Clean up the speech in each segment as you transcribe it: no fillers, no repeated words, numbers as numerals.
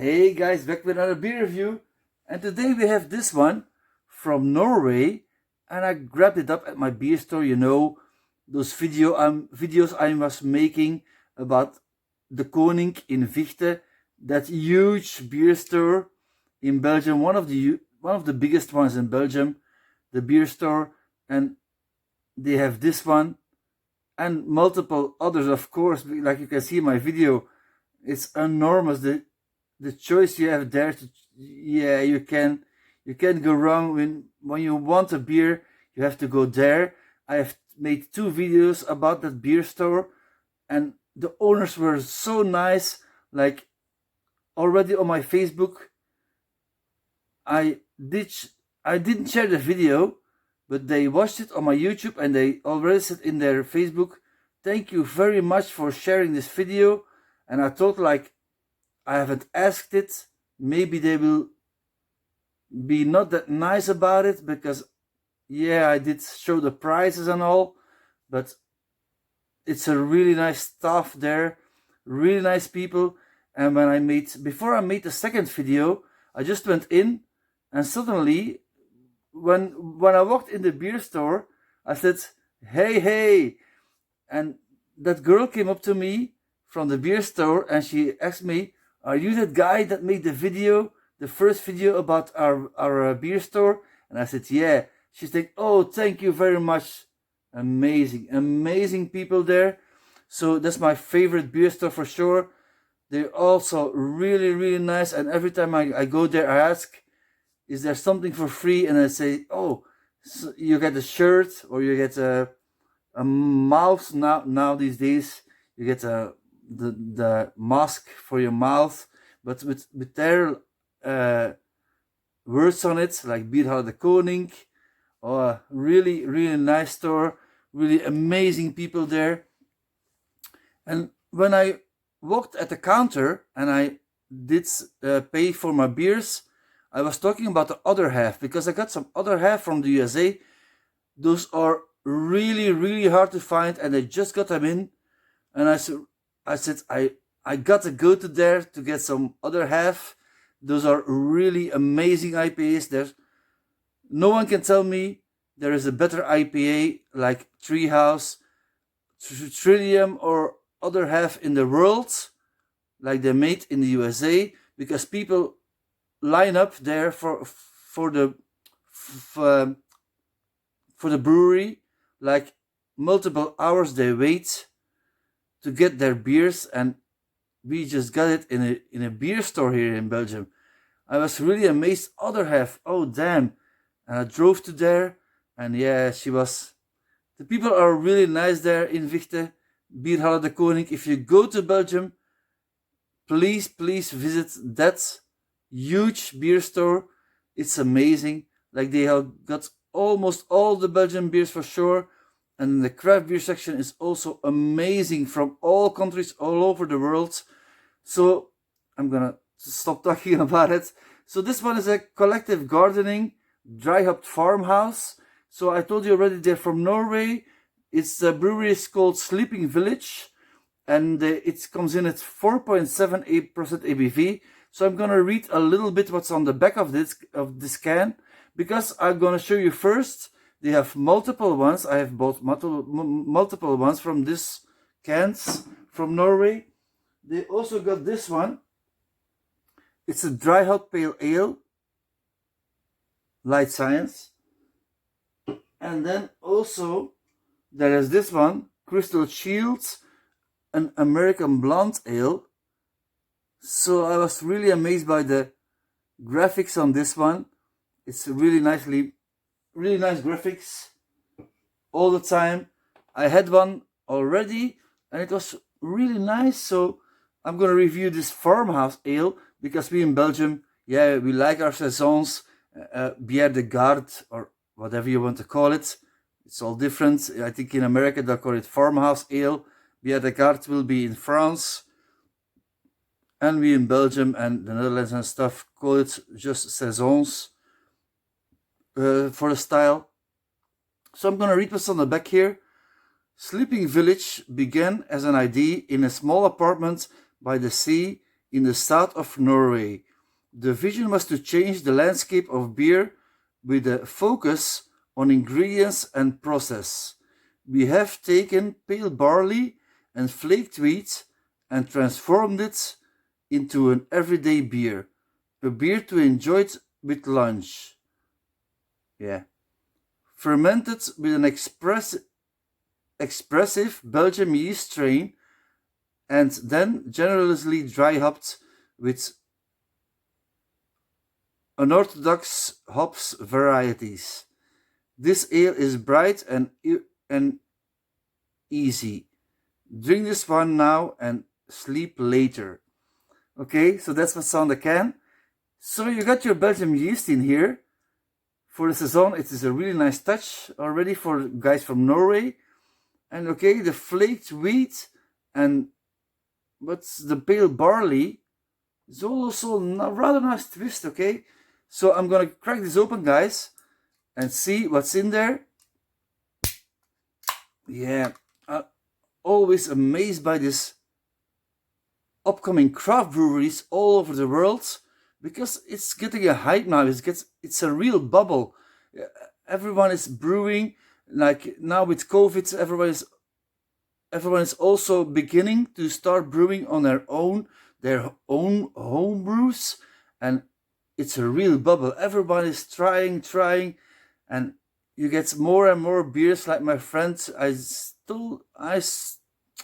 Hey guys, back with another beer review, and today we have this one from Norway, and I grabbed it up at my beer store. You know, those videos I was making about the Koning in Vichte, that huge beer store in Belgium, one of the biggest ones in Belgium, the beer store, and they have this one and multiple others, of course. Like you can see in my video, it's enormous. The choice you have there you can go wrong. When you want a beer, you have to go there. I have made 2 videos about that beer store, and the owners were so nice. Like, already on my Facebook, I didn't share the video, but they watched it on my YouTube, and they already said in their Facebook, thank you very much for sharing this video. And I thought, like, I haven't asked it. Maybe they will be not that nice about it, because yeah, I did show the prices and all, but it's a really nice staff there, really nice people. And before I made the second video, I just went in, and suddenly when I walked in the beer store, I said, hey, and that girl came up to me from the beer store, and she asked me, are you that guy that made the first video about our beer store? And I said, yeah. She's like, oh, thank you very much. Amazing people there. So that's my favorite beer store for sure. They're also really nice. And every time I go there, I ask, is there something for free? And I say, oh, so you get a shirt, or you get a mouse now these days. You get the mask for your mouth, but with their words on it, like Bierhalle de Koning. Oh, really nice store, really amazing people there. And when I walked at the counter and I did pay for my beers, I was talking about the other half, because I got some other half from the USA. Those are really hard to find, and I just got them in. And I said, I gotta go to there to get some other half. Those are really amazing IPAs. No one can tell me there is a better IPA like Treehouse, Trillium, or other half in the world, like they made in the USA, because people line up there for the brewery, like multiple hours they wait to get their beers, and we just got it in a beer store here in Belgium. I was really amazed. Other half, oh damn. And I drove to there, and yeah, the people are really nice there in Vichte, Bierhalle de Koning. If you go to Belgium, please visit that huge beer store. It's amazing. Like, they have got almost all the Belgian beers for sure. And the craft beer section is also amazing, from all countries all over the world. So I'm gonna stop talking about it. So this one is a collective gardening, dry hopped farmhouse. So I told you already, they're from Norway. The brewery is called Sleeping Village, and it comes in at 4.78% ABV. So I'm gonna read a little bit what's on the back of this can, because I'm gonna show you first. They have multiple ones. I have bought multiple ones from this cans from Norway. They also got this one. It's a dry hop pale ale, light science. And then also there is this one, Crystal Shields, an American blonde ale. So I was really amazed by the graphics on this one. It's really nice graphics all the time. I had one already, and it was really nice. So I'm gonna review this farmhouse ale, because we in Belgium, yeah, we like our saisons, bière de garde, or whatever you want to call it. It's all different. I think in America they'll call it farmhouse ale. Bière de garde will be in France, and we in Belgium and the Netherlands and stuff call it just saisons for the style. So I'm gonna read what's on the back here. Sleeping Village began as an idea in a small apartment by the sea in the south of Norway. The vision was to change the landscape of beer with a focus on ingredients and process. We have taken pale barley and flaked wheat and transformed it into an everyday beer, a beer to enjoy with lunch. Yeah. Fermented with an expressive Belgian yeast strain and then generously dry hopped with unorthodox hops varieties. This ale is bright and easy. Drink this one now and sleep later. Okay, so that's what's on the can. So you got your Belgian yeast in here. For the saison, it is a really nice touch already for guys from Norway. And okay, the flaked wheat and what's the pale barley is also a rather nice twist, okay? So I'm gonna crack this open, guys, and see what's in there. Yeah, I'm always amazed by this upcoming craft breweries all over the world because it's getting a hype now. It's a real bubble. Everyone is brewing. Like now with COVID, everyone is also beginning to start brewing on their own home brews, and it's a real bubble. Everyone is trying, and you get more and more beers. Like my friend, I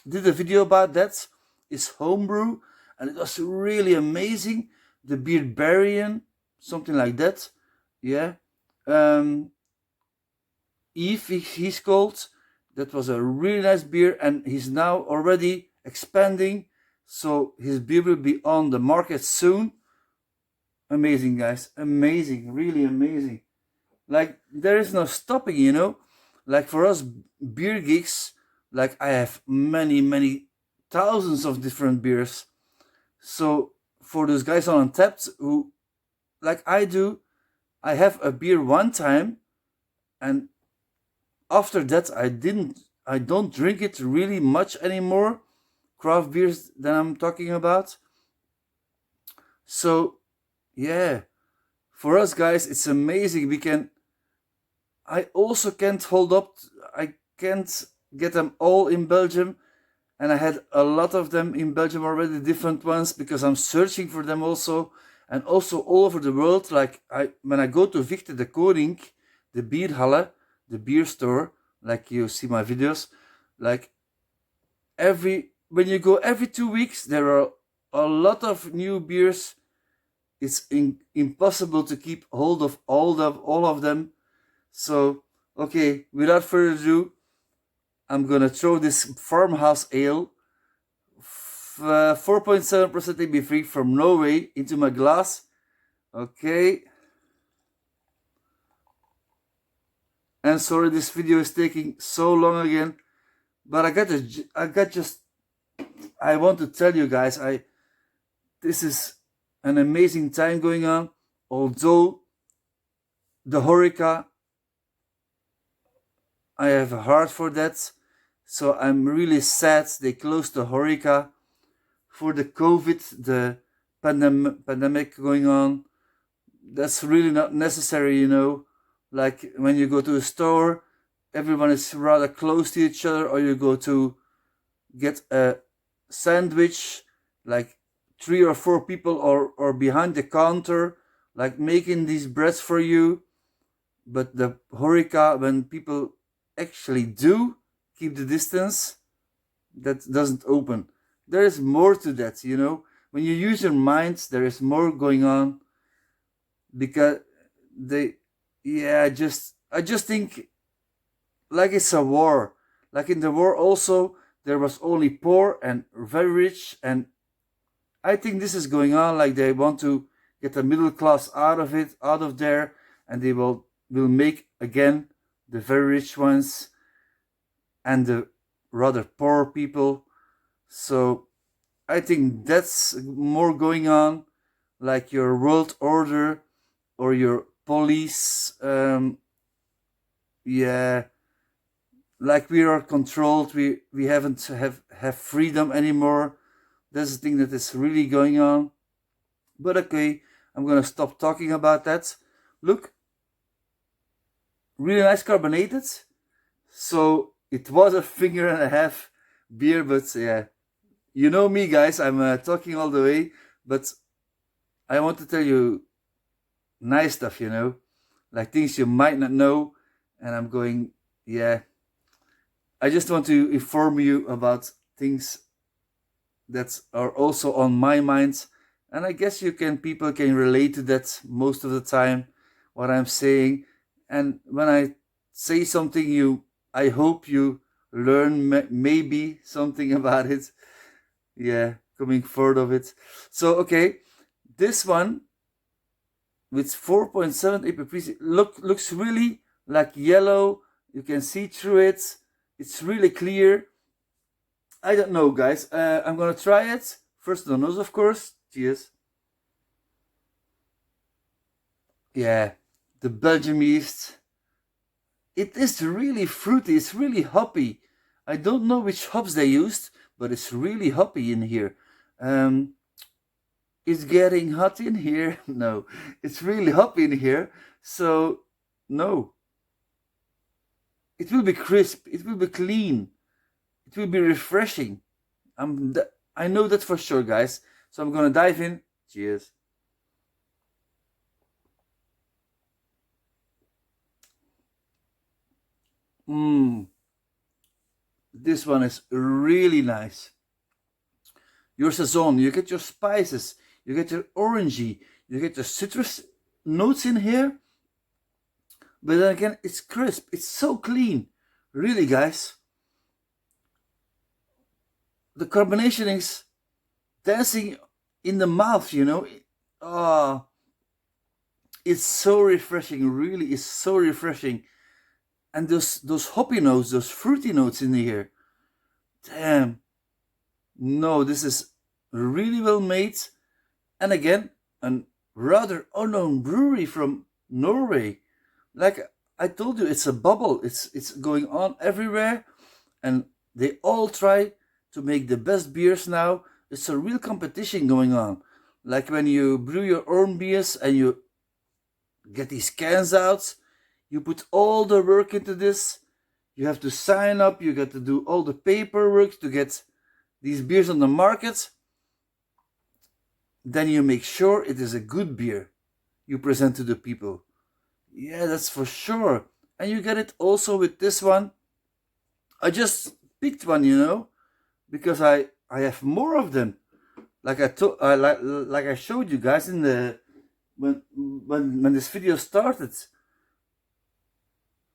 did a video about that. It's homebrew, and it was really amazing. The Beerbarian, something like that. Yeah. Eve, he's called. That was a really nice beer, and he's now already expanding. So his beer will be on the market soon. Amazing, guys. Amazing. Really amazing. Like, there is no stopping, you know? Like, for us beer geeks, like, I have many thousands of different beers. So, for those guys on Untapped who, like I do, I have a beer one time, and after that, I don't drink it really much anymore. Craft beers that I'm talking about. So, yeah, for us guys, it's amazing. I also can't hold up. I can't get them all in Belgium. And I had a lot of them in Belgium already, different ones, because I'm searching for them also. And also all over the world. Like when I go to Victor de Koning, the Bierhalle, the beer store, like you see my videos, like when you go every 2 weeks, there are a lot of new beers. It's impossible to keep hold of all of them. So, okay, without further ado, I'm gonna throw this farmhouse ale, 4.7% ABV from Norway, into my glass. Okay. And sorry, this video is taking so long again, but I want to tell you guys, this is an amazing time going on. Although the Horeca, I have a heart for that, so I'm really sad they closed the Horeca for the COVID, the pandemic going on. That's really not necessary, you know. Like when you go to a store, everyone is rather close to each other, or you go to get a sandwich, like 3 or 4 people are behind the counter, like making these breads for you. But the Horeca, when people actually do keep the distance, that doesn't open. There is more to that, you know. When you use your mind, there is more going on, because I just think like it's a war. Like in the war also, there was only poor and very rich, and I think this is going on. Like they want to get the middle class out of there, and they will make again the very rich ones and the rather poor people. So I think that's more going on, like your world order or your police. Like we are controlled. We haven't have freedom anymore. That's the thing that is really going on. But okay, I'm gonna stop talking about that. Look, really nice carbonated. So it was a finger and a half beer, but yeah, you know me, guys. I'm talking all the way, but I want to tell you nice stuff, like things you might not know. And I'm going, yeah, I just want to inform you about things that are also on my mind. And I guess people can relate to that most of the time, what I'm saying. And when I say something, I hope you learn maybe something about it. Yeah, coming forward of it. So, okay, this one with 4.7 APPC looks really like yellow. You can see through it. It's really clear. I don't know, guys. I'm gonna try it. First the nose, of course. Cheers. Yeah, the Belgium yeast. It is really fruity. It's really hoppy. I don't know which hops they used, but it's really hoppy in here. It's getting hot in here. No, it's really hoppy in here. So, no. It will be crisp. It will be clean. It will be refreshing. I know that for sure, guys. So I'm gonna dive in. Cheers. This one is really nice. Your saison, you get your spices, you get your orangey, you get your citrus notes in here. But then again, it's crisp. It's so clean. Really, guys. The carbonation is dancing in the mouth, Oh, it's so refreshing. Really, it's so refreshing. And those hoppy notes, those fruity notes in here. Damn. No, this is really well made. And again, a rather unknown brewery from Norway. Like I told you, it's a bubble. It's going on everywhere. And they all try to make the best beers now. It's a real competition going on. Like when you brew your own beers and you get these cans out, you put all the work into this. You have to sign up. You got to do all the paperwork to get these beers on the market. Then you make sure it is a good beer you present to the people. Yeah, that's for sure. And you get it also with this one. I just picked one, because I have more of them. Like like I showed you guys in the when this video started.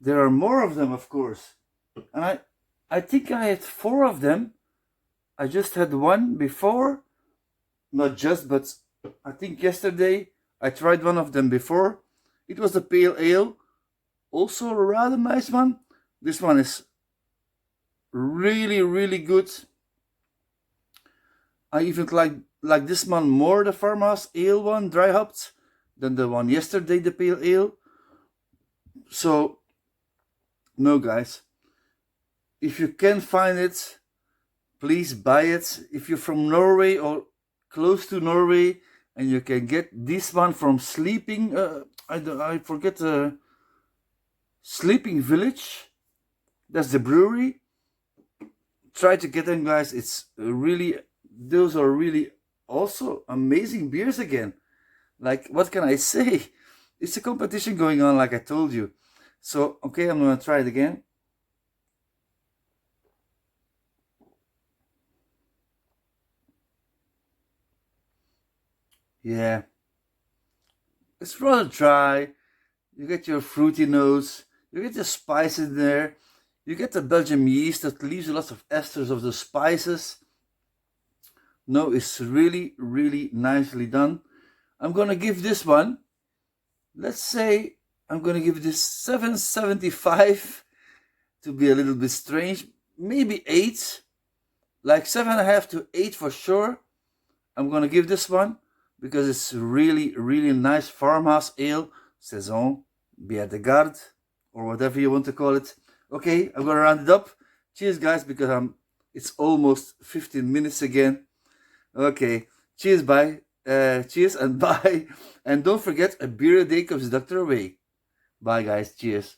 There are more of them, of course. And I think I had 4 of them. I just had one before. Not just, but I think yesterday I tried one of them before. It was a pale ale. Also a rather nice one. This one is really, really good. I even like this one more, the farmhouse ale one, dry hopped, than the one yesterday, the pale ale. So, no, guys. If you can find it, please buy it. If you're from Norway or close to Norway and you can get this one from I forget the Sleeping Village. That's the brewery. Try to get them, guys. Those are really also amazing beers again. Like, what can I say? It's a competition going on, like I told you. So, okay, I'm gonna try it again. Yeah. It's rather dry. You get your fruity notes. You get the spice in there. You get the Belgian yeast that leaves a lot of esters of the spices. No, it's really, really nicely done. I'm gonna give this one, let's say, I'm gonna give this 7.75 to be a little bit strange. Maybe 8, like 7.5 to 8 for sure. I'm gonna give this one because it's really, really nice farmhouse ale, saison, bière de garde, or whatever you want to call it. Okay, I'm gonna round it up. Cheers, guys, because it's almost 15 minutes again. Okay. Cheers, bye. Cheers and bye. And don't forget, a beer a day keeps the doctor away. Bye, guys. Cheers.